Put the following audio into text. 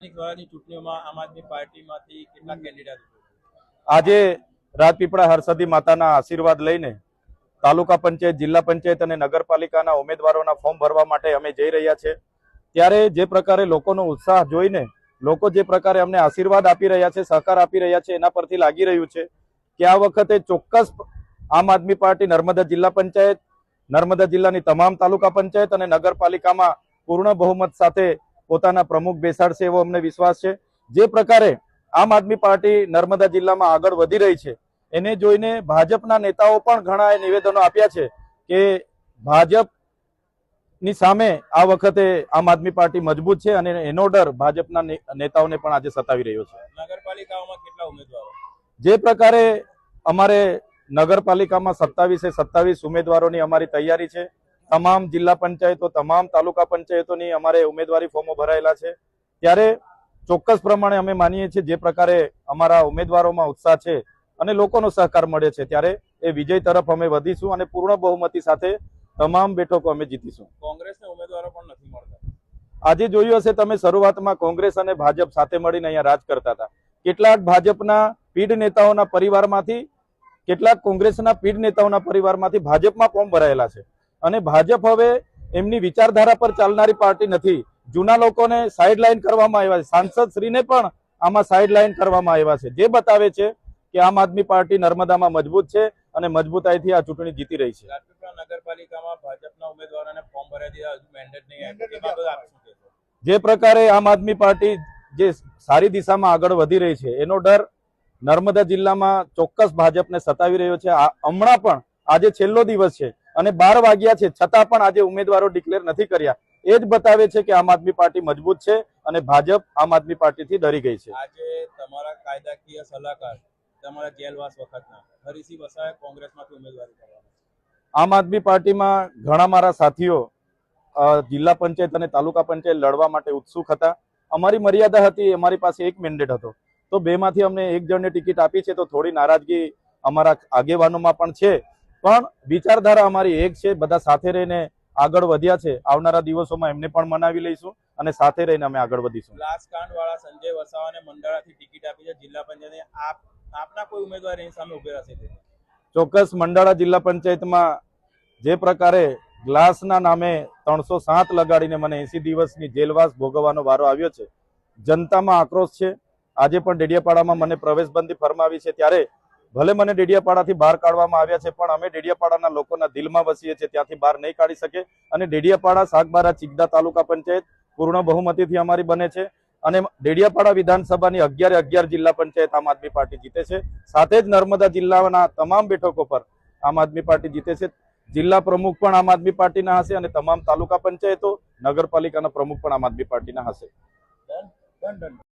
સ્વરાજની ચૂંટણીઓમાં આમ આદમી પાર્ટીમાંથી કેટલા કેન્ડિડેટ આજે રાજપીપળા હરસદી માતાના આશીર્વાદ લઈને તાલુકા પંચાયત, જિલ્લા પંચાયત અને નગરપાલિકાના ઉમેદવારોના ફોર્મ ભરવા માટે અમે જઈ રહ્યા છે। ત્યારે જે પ્રકારે લોકોનો ઉત્સાહ જોઈને લોકો જે પ્રકારે અમને આશીર્વાદ આપી રહ્યા છે, સહકાર આપી રહ્યા છે, એના પરથી લાગી રહ્યું છે કે આ વખતે ચોક્કસ આમ આદમી પાર્ટી નર્મદા જિલ્લા પંચાયત, નર્મદા જિલ્લાની તમામ તાલુકા પંચાયત અને નગરપાલિકામાં પૂર્ણ બહુમત સાથે પોતાના પ્રમુખ બેસાડશે એવો અમને વિશ્વાસ છે। જે પ્રકારે આમ આદમી પાર્ટી નર્મદા જિલ્લામાં આગળ વધી રહી છે એને જોઈને ભાજપના નેતાઓ પણ ઘણા નિવેદનો આપ્યા છે કે ભાજપની સામે આ વખતે આમ આદમી પાર્ટી મજબૂત છે અને એનો ડર ભાજપના નેતાઓને પણ આજે સતાવી રહ્યો છે। નગરપાલિકાઓમાં કેટલા ઉમેદવારો? જે પ્રકારે અમારે નગરપાલિકામાં 27 ઉમેદવારોની અમારી તૈયારી છે। તમામ જિલ્લા પંચાયતો, તમામ તાલુકા પંચાયતોની અમારે ઉમેદવારી ફોર્મો ભરાયેલા છે। ત્યારે ચોક્કસ પ્રમાણે અમે માનીએ છીએ જે પ્રકારે અમારા ઉમેદવારોમાં ઉત્સાહ છે અને લોકોનો સહકાર મળે છે ત્યારે એ વિજય તરફ અમે વધીશું અને પૂર્ણ બહુમતી સાથે તમામ બેઠકો અમે જીતીશું। કોંગ્રેસના ઉમેદવારો પણ નથી મળતા। આજે જોયું હશે તમે, શરૂઆતમાં કોંગ્રેસ અને ભાજપ સાથે મળીને અહીંયા રાજ કરતા હતા। કેટલાક ભાજપના પીઢ નેતાઓના પરિવારમાંથી, કેટલાક કોંગ્રેસના પીઢ નેતાઓના પરિવારમાંથી ભાજપમાં ફોર્મ ભરાયેલા છે અને ભાજપ હવે એમની વિચારધારા પર ચાલનારી પાર્ટી નથી। જૂના લોકોને સાઇડલાઇન કરવામાં આવ્યા છે, સાંસદ શ્રીને પણ આમાં સાઇડલાઇન કરવામાં આવ્યા છે, જે બતાવે છે કે આમ આદમી પાર્ટી નર્મદામાં મજબૂત છે અને મજબૂતાઈથી આ ચૂંટણી જીતી રહી છે। રાજપીપળા નગરપાલિકામાં ભાજપના ઉમેદવારોને ફોર્મ ભરાઈ દીધા, હજુ મેન્ડેટ નહીં આવ્યું, એ બાબતે આપ શું કહેશો? જે પ્રકારે આમ આદમી પાર્ટી જે સારી દિશામાં આગળ વધી રહી છે એનો ડર નર્મદા જિલ્લામાં ચોક્કસ ભાજપને સતાવી રહ્યો છે। હમણાં પણ આજે છેલ્લો દિવસ છે અને 12 વાગ્યા છે છતાં પણ આજે ઉમેદવારો ડિક્લેર નથી કર્યા। એ જ બતાવે છે કે આમ આદમી પાર્ટી મજબૂત છે અને ભાજપ આમ આદમી પાર્ટીથી ડરી ગઈ છે। આજે તમારા કાયદાકીય સલાહકાર, તમારા જેલવાસ વખતના હરીસિંહ વસાવાએ કોંગ્રેસમાંથી ઉમેદવારી કરવાની। આમ આદમી પાર્ટીમાં ઘણા મારા સાથીઓ જિલ્લા પંચાયત અને તાલુકા પંચાયત લડવા માટે ઉત્સુક હતા। અમારી મર્યાદા હતી, અમારી પાસે એક મેન્ડેટ હતો, તો બેમાંથી અમને એક જણને ટિકિટ આપી છે, તો થોડી નારાજગી અમારા આગેવાનોમાં પણ છે, પણ વિચારધારા અમારી એક છે। બધા સાથે રહીને આગળ વધ્યા છે। આવનારા દિવસોમાં એમને પણ મનાવી લઈશું અને સાથે રહીને અમે આગળ વધીશું। લાસકાંડ વાળા સંજય વસાવાને મંડાળાથી ટિકિટ આપી છે જિલ્લા પંચાયતની, આપના કોઈ ઉમેદવાર એની સામે ઉભી રહેશે? ચોક્કસ મંડાળા જિલ્લા પંચાયતમાં જે પ્રકારે ગ્લાસના નામે 307 લગાડીને મને 80 દિવસની જેલવાસ ભોગવવાનો વારો આવ્યો છે, જનતામાં આક્રોશ છે। આજે પણ ડેડિયાપાડામાં મને પ્રવેશબંધી ફરમાવી છે, ત્યારે ભલે મને ડેડિયાપાડાથી બહાર કાઢવામાં આવ્યા છે પણ અમે ડેડિયાપાડાના લોકોના દિલમાં વસીએ છીએ, ત્યાંથી બહાર નહીં કાઢી શકે અને ડેડિયાપાડા, સાગબારા, ચિગદા તાલુકા પંચાયત પૂર્ણ બહુમતીથી અમારી બને છે અને ડેડિયાપાડા વિધાનસભાની 11 જિલ્લા પંચાયત આમ આદમી પાર્ટી જીતે છે। સાથે જ નર્મદા જિલ્લાના તમામ બેઠકો પર આમ આદમી પાર્ટી જીતે છે। જિલ્લા પ્રમુખ પણ આમ આદમી પાર્ટીના હશે અને તમામ તાલુકા પંચાયતો, નગરપાલિકાના પ્રમુખ પણ આમ આદમી પાર્ટીના હશે।